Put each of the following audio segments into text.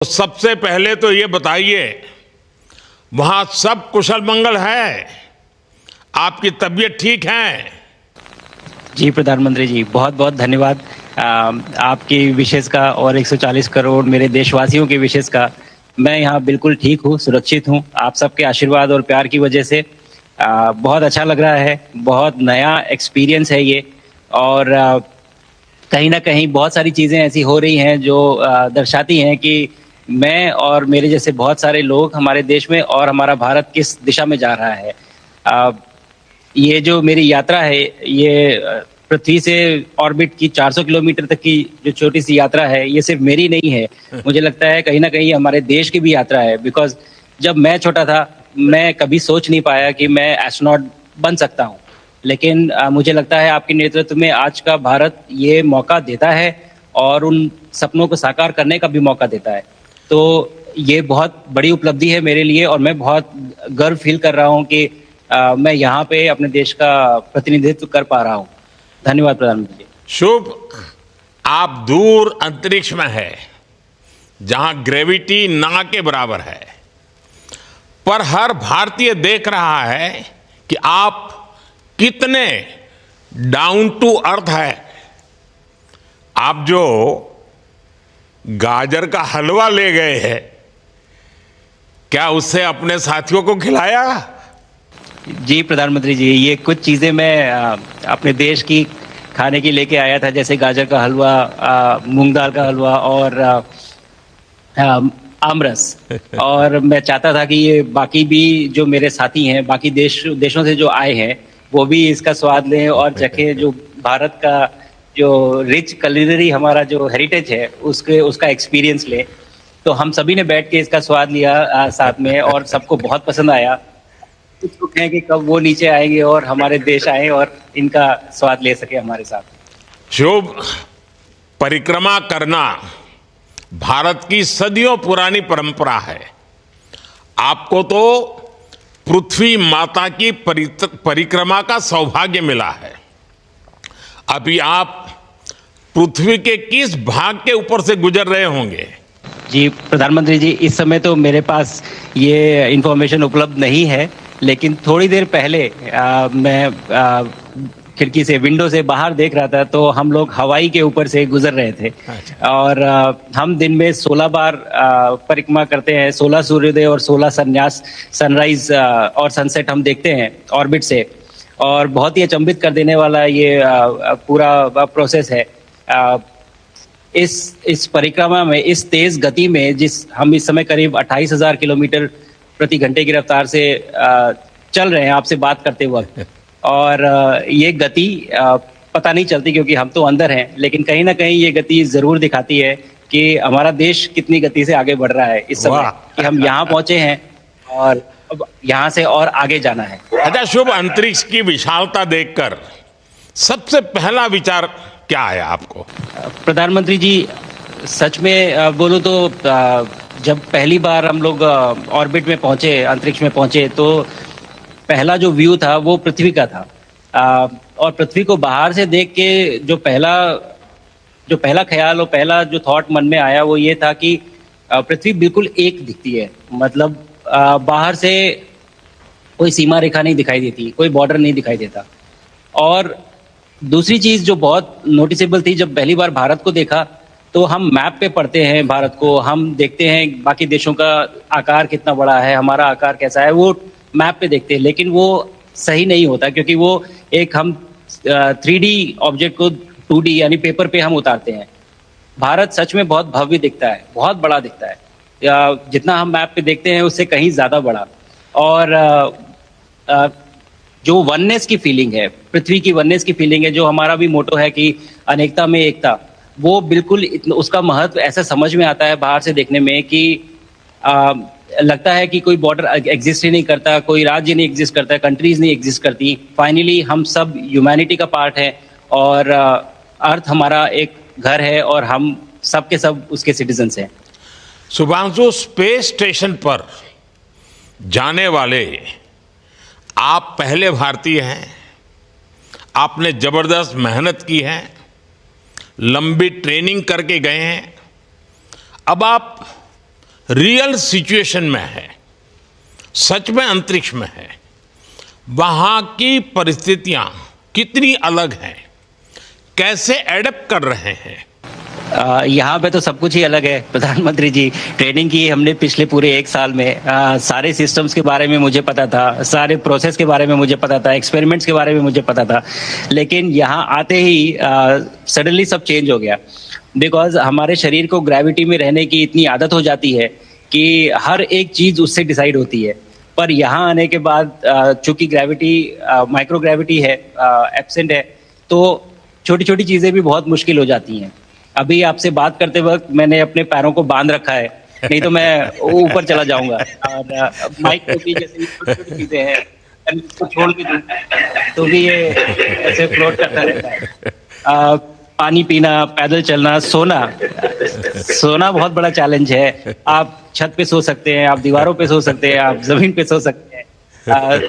तो सबसे पहले तो ये बताइए, वहां सब कुशल मंगल है? आपकी तबीयत ठीक है? जी प्रधानमंत्री जी, बहुत बहुत धन्यवाद। आपकी विशेष का और 140 करोड़ मेरे देशवासियों की विशेष का मैं यहाँ बिल्कुल ठीक हूँ, सुरक्षित हूँ। आप सबके आशीर्वाद और प्यार की वजह से बहुत अच्छा लग रहा है। बहुत नया एक्सपीरियंस है ये। और कहीं न कहीं बहुत सारी चीज़ें ऐसी हो रही हैं जो दर्शाती हैं कि मैं और मेरे जैसे बहुत सारे लोग हमारे देश में और हमारा भारत किस दिशा में जा रहा है। अ, ये जो मेरी यात्रा है, ये पृथ्वी से ऑर्बिट की 400 किलोमीटर तक की जो छोटी-सी यात्रा है, ये सिर्फ़ मेरी नहीं है। मुझे लगता है कहीं न कहीं हमारे देश की भी यात्रा है। बिकॉज़ जब मैं छोटा था, मैं कभी सोच नहीं पाया कि मैं एस्ट्रोनॉट बन सकता हूँ। लेकिन मुझे लगता है आपके नेतृत्व में आज का भारत ये मौका देता है और उन सपनों को साकार करने का भी मौका देता है। तो ये बहुत बड़ी उपलब्धि है मेरे लिए और मैं बहुत गर्व फ़ील कर रहा हूँ कि मैं यहाँ पे अपने देश का प्रतिनिधित्व कर पा रहा हूँ। धन्यवाद प्रधानमंत्री जी। शुभ। आप दूर अंतरिक्ष में है, जहां ग्रेविटी ना के बराबर है, पर हर भारतीय देख रहा है कि आप कितने डाउन टू अर्थ है। आप जो गाजर का हलवा ले गए हैं, क्या उससे अपने साथियों को खिलाया? जी प्रधानमंत्री जी, ये कुछ चीज़ें मैं अपने देश की खाने की लेके आया था, जैसे गाजर का हलवा, मूँग दाल का हलवा और आमरस। और मैं चाहता था कि ये बाकी भी जो मेरे साथी हैं, बाकी देशों से जो आए हैं, वो भी इसका स्वाद लें और चखें, जो भारत का जो रिच कुलिनरी हमारा जो हेरिटेज है, उसका एक्सपीरियंस लें। तो हम सभी ने बैठ के इसका स्वाद लिया साथ में और सबको बहुत पसंद आया। कुछ लोग हैं कि कब वो नीचे आएँगे और हमारे देश आएँ और इनका स्वाद ले सकें हमारे साथ। शुभ। परिक्रमा करना भारत की सदियों पुरानी परंपरा है। आपको तो पृथ्वी माता की परिक्रमा का सौभाग्य मिला है। अभी आप पृथ्वी के किस भाग के ऊपर से गुजर रहे होंगे? जी प्रधानमंत्री जी, इस समय तो मेरे पास ये इन्फॉर्मेशन उपलब्ध नहीं है, लेकिन थोड़ी देर पहले मैं खिड़की से, विंडो से बाहर देख रहा था, तो हम लोग हवाई के ऊपर से गुजर रहे थे। अच्छा। और हम दिन में 16 बार परिक्रमा करते हैं, 16 सूर्योदय और 16 संन्यास, सनराइज और सनसेट हम देखते हैं ऑर्बिट से। और बहुत ही अचंभित कर देने वाला ये पूरा प्रोसेस है। इस परिक्रमा में, इस तेज गति में, हम इस समय करीब 28,000 किलोमीटर प्रति घंटे की रफ्तार से चल रहे हैं आपसे बात करते वक्त। और ये गति पता नहीं चलती क्योंकि हम तो अंदर हैं, लेकिन कहीं ना कहीं ये गति जरूर दिखाती है कि हमारा देश कितनी गति से आगे बढ़ रहा है इस समय, कि हम यहाँ पहुंचे हैं और अब यहाँ से और आगे जाना है। अच्छा शुभ, अंतरिक्ष की विशालता देखकर सबसे पहला विचार क्या आया आपको? प्रधानमंत्री जी, सच में बोलूं तो जब पहली बार हम लोग ऑर्बिट में पहुंचे, अंतरिक्ष में पहुंचे, तो पहला जो व्यू था वो पृथ्वी का था। और पृथ्वी को बाहर से देख के जो पहला ख्याल और पहला जो थॉट मन में आया वो ये था कि पृथ्वी बिल्कुल एक दिखती है। मतलब बाहर से कोई सीमा रेखा नहीं दिखाई देती, कोई बॉर्डर नहीं दिखाई देता। और दूसरी चीज़ जो बहुत नोटिसेबल थी, जब पहली बार भारत को देखा, तो हम मैप पे पढ़ते हैं भारत को, हम देखते हैं बाकी देशों का आकार कितना बड़ा है, हमारा आकार कैसा है, वो मैप पे देखते हैं। लेकिन वो सही नहीं होता क्योंकि वो एक हम 3D ऑब्जेक्ट को 2D यानी पेपर पे हम उतारते हैं। भारत सच में बहुत भव्य दिखता है, बहुत बड़ा दिखता है, जितना हम मैप पे देखते हैं उससे कहीं ज़्यादा बड़ा। और जो वननेस की फीलिंग है, पृथ्वी की वननेस की फीलिंग है, जो हमारा भी मोटो है कि अनेकता में एकता, वो बिल्कुल उसका महत्व ऐसा समझ में आता है बाहर से देखने में कि लगता है कि कोई बॉर्डर एग्जिस्ट ही नहीं करता, कोई राज्य नहीं एग्जिस्ट करता, कंट्रीज नहीं एग्जिस्ट करती। फाइनली हम सब ह्यूमैनिटी का पार्ट है और अर्थ हमारा एक घर है और हम सब के सब उसके सिटीजन्स हैं। शुभांशु, स्पेस स्टेशन पर जाने वाले आप पहले भारतीय हैं। आपने जबरदस्त मेहनत की है, लंबी ट्रेनिंग करके गए हैं। अब आप रियल सिचुएशन में है, सच में अंतरिक्ष में है, वहां की परिस्थितियां कितनी अलग हैं, कैसे एडप्ट कर रहे हैं? यहाँ पे तो सब कुछ ही अलग है प्रधानमंत्री जी। ट्रेनिंग की हमने पिछले पूरे 1 साल में। सारे सिस्टम्स के बारे में मुझे पता था, सारे प्रोसेस के बारे में मुझे पता था, एक्सपेरिमेंट्स के बारे में मुझे पता था, लेकिन यहाँ आते ही सडनली सब चेंज हो गया। बिकॉज हमारे शरीर को ग्रेविटी में रहने की इतनी आदत हो जाती है कि हर एक चीज़ उससे डिसाइड होती है। पर यहाँ आने के बाद चूंकि ग्रेविटी माइक्रो ग्रेविटी है, एब्सेंट है, तो छोटी छोटी चीज़ें भी बहुत मुश्किल हो जाती हैं। अभी आपसे बात करते वक्त मैंने अपने पैरों को बांध रखा है, नहीं तो मैं ऊपर चला जाऊंगा। और माइक को भी जैसे छोटी छोटी चीजें हैं, इसको छोड़ के दूं तो भी ये ऐसे फ्लोट करता रहता है। पानी पीना, पैदल चलना, सोना बहुत बड़ा चैलेंज है। आप छत पे सो सकते हैं, आप दीवारों पे सो सकते हैं, आप जमीन पे सो सकते हैं।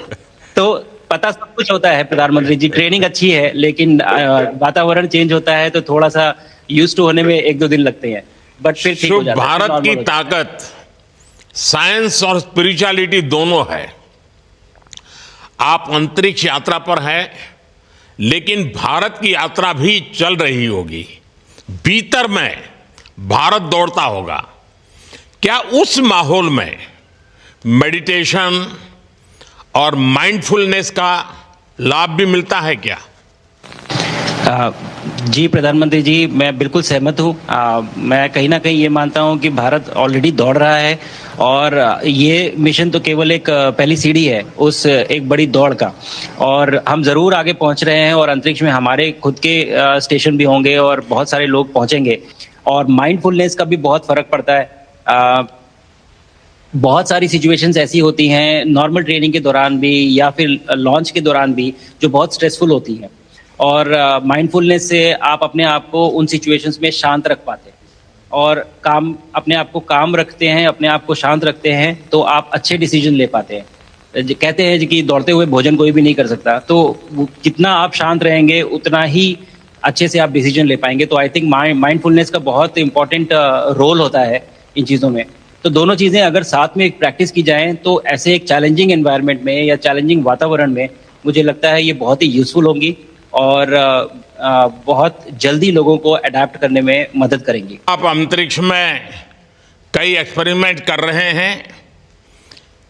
तो पता सब कुछ होता है प्रधानमंत्री जी, ट्रेनिंग अच्छी है, लेकिन वातावरण चेंज होता है तो थोड़ा सा यूज टू होने में 1-2 दिन लगते हैं, बट फिर ठीक हो जाता है। भारत की ताकत साइंस और स्पिरिचुअलिटी दोनों है। आप अंतरिक्ष यात्रा पर हैं, लेकिन भारत की यात्रा भी चल रही होगी, भीतर में भारत दौड़ता होगा। क्या उस माहौल में मेडिटेशन और माइंडफुलनेस का लाभ भी मिलता है क्या? जी प्रधानमंत्री जी, मैं बिल्कुल सहमत हूँ। मैं कहीं ना कहीं ये मानता हूँ कि भारत ऑलरेडी दौड़ रहा है, और ये मिशन तो केवल एक पहली सीढ़ी है उस एक बड़ी दौड़ का। और हम ज़रूर आगे पहुँच रहे हैं, और अंतरिक्ष में हमारे खुद के स्टेशन भी होंगे और बहुत सारे लोग पहुँचेंगे। और माइंडफुलनेस का भी बहुत फ़र्क पड़ता है। बहुत सारी सिचुएशंस ऐसी होती हैं नॉर्मल ट्रेनिंग के दौरान भी या फिर लॉन्च के दौरान भी, जो बहुत स्ट्रेसफुल होती हैं, और माइंडफुलनेस से आप अपने आप को उन सिचुएशंस में शांत रख पाते हैं, और अपने आप को काम रखते हैं, अपने आप को शांत रखते हैं, तो आप अच्छे डिसीजन ले पाते हैं। कहते हैं कि दौड़ते हुए भोजन कोई भी नहीं कर सकता, तो जितना आप शांत रहेंगे उतना ही अच्छे से आप डिसीजन ले पाएंगे। तो आई थिंक माइंडफुलनेस का बहुत इंपॉर्टेंट रोल होता है इन चीज़ों में। तो दोनों चीज़ें अगर साथ में प्रैक्टिस की जाएं तो ऐसे एक चैलेंजिंग एनवायरनमेंट में या चैलेंजिंग वातावरण में मुझे लगता है ये बहुत ही यूजफुल होंगी, और बहुत जल्दी लोगों को अडेप्ट करने में मदद करेंगी। आप अंतरिक्ष में कई एक्सपेरिमेंट कर रहे हैं,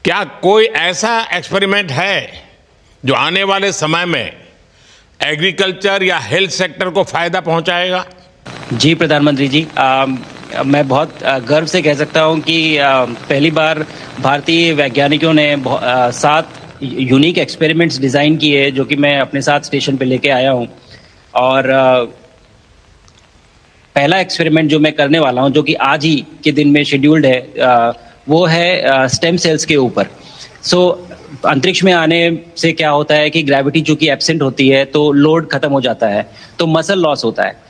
क्या कोई ऐसा एक्सपेरिमेंट है जो आने वाले समय में एग्रीकल्चर या हेल्थ सेक्टर को फायदा पहुंचाएगा? जी प्रधानमंत्री जी, मैं बहुत गर्व से कह सकता हूं कि पहली बार भारतीय वैज्ञानिकों ने 7 यूनिक एक्सपेरिमेंट्स डिज़ाइन किए, जो कि मैं अपने साथ स्टेशन पे लेके आया हूं। और पहला एक्सपेरिमेंट जो मैं करने वाला हूं, जो कि आज ही के दिन में शेड्यूल्ड है, वो है स्टेम सेल्स के ऊपर। सो अंतरिक्ष में आने से क्या होता है कि ग्रेविटी चूंकि एब्सेंट होती है तो लोड खत्म हो जाता है, तो मसल लॉस होता है।